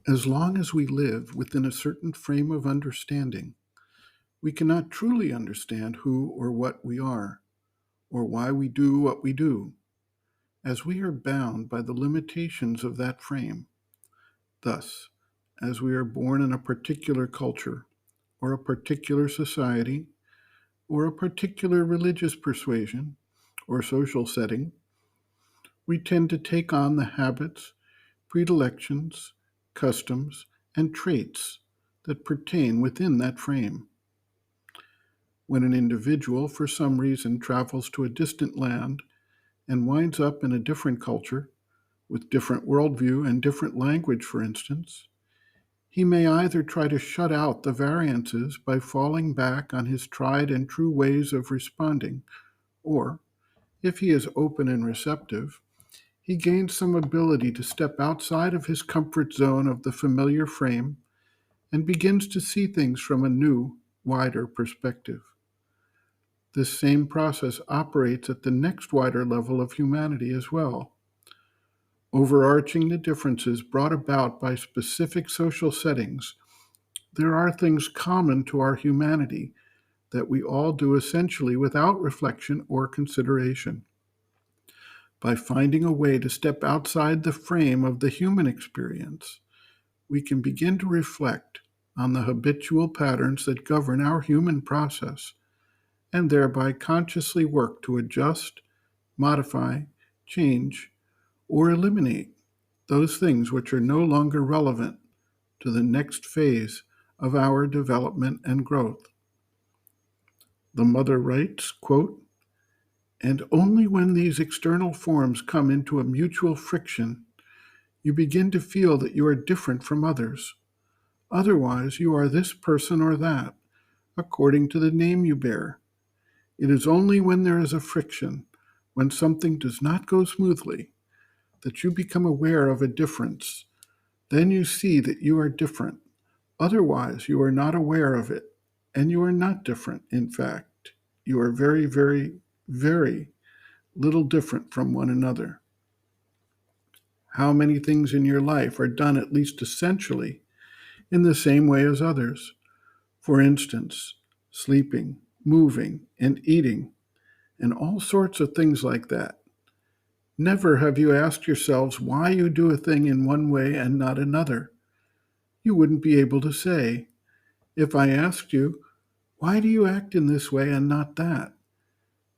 As long as we live within a certain frame of understanding, we cannot truly understand who or what we are, or why we do what we do, as we are bound by the limitations of that frame. Thus, as we are born in a particular culture, or a particular society, or a particular religious persuasion or social setting, we tend to take on the habits, predilections, customs, and traits that pertain within that frame. When an individual, for some reason, travels to a distant land and winds up in a different culture, with different worldview and different language, for instance, he may either try to shut out the variances by falling back on his tried and true ways of responding, or, if he is open and receptive, he gains some ability to step outside of his comfort zone of the familiar frame and begins to see things from a new, wider perspective. This same process operates at the next wider level of humanity as well. Overarching the differences brought about by specific social settings, there are things common to our humanity that we all do essentially without reflection or consideration. By finding a way to step outside the frame of the human experience, we can begin to reflect on the habitual patterns that govern our human process and thereby consciously work to adjust, modify, change, or eliminate those things which are no longer relevant to the next phase of our development and growth. The mother writes, quote, "And only when these external forms come into a mutual friction, you begin to feel that you are different from others. Otherwise, you are this person or that, according to the name you bear. It is only when there is a friction, when something does not go smoothly, that you become aware of a difference. Then you see that you are different. Otherwise, you are not aware of it, and you are not different. In fact, you are very, very, very little different from one another." How many things in your life are done at least essentially in the same way as others? For instance, sleeping, moving, and eating, and all sorts of things like that. Never have you asked yourselves why you do a thing in one way and not another. You wouldn't be able to say. If I asked you, why do you act in this way and not that?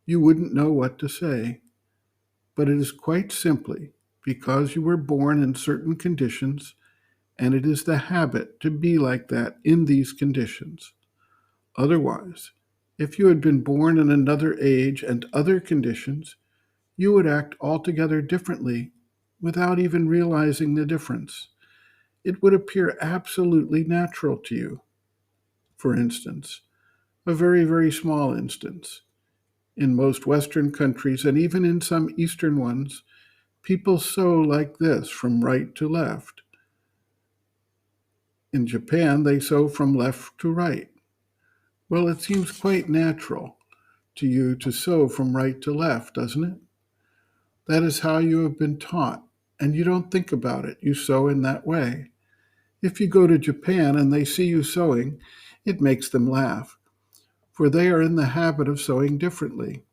You wouldn't know what to say. But it is quite simply because you were born in certain conditions, and it is the habit to be like that in these conditions. Otherwise, if you had been born in another age and other conditions, you would act altogether differently without even realizing the difference. It would appear absolutely natural to you. For instance, a very, very small instance. In most Western countries, and even in some Eastern ones, people sew like this from right to left. In Japan, they sew from left to right. Well, it seems quite natural to you to sew from right to left, doesn't it? That is how you have been taught, and you don't think about it. You sew in that way. If you go to Japan and they see you sewing, it makes them laugh, for they are in the habit of sewing differently.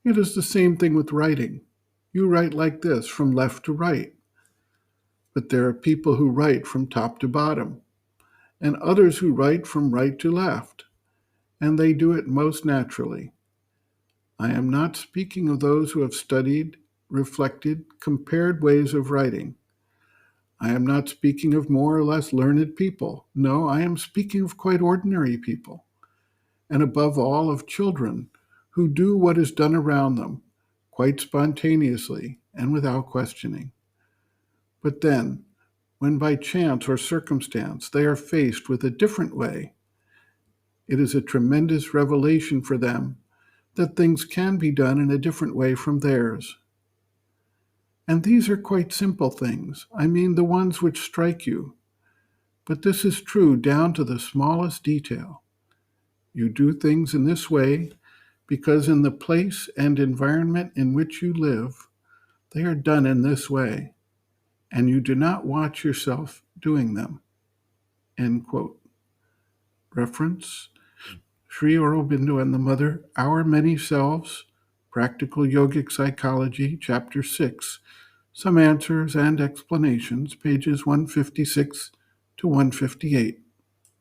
It is the same thing with writing. You write like this, from left to right. But there are people who write from top to bottom, and others who write from right to left, and they do it most naturally. I am not speaking of those who have studied, reflected, compared ways of writing. I am not speaking of more or less learned people. No, I am speaking of quite ordinary people, and above all of children who do what is done around them, quite spontaneously and without questioning. But then, when by chance or circumstance they are faced with a different way, it is a tremendous revelation for them that things can be done in a different way from theirs. And these are quite simple things. I mean, the ones which strike you. But this is true down to the smallest detail. You do things in this way because in the place and environment in which you live, they are done in this way. and you do not watch yourself doing them. End quote. Reference, Sri Aurobindo and the Mother, Our Many Selves, Practical Yogic Psychology, Chapter 6, Some Answers and Explanations, pages 156 to 158.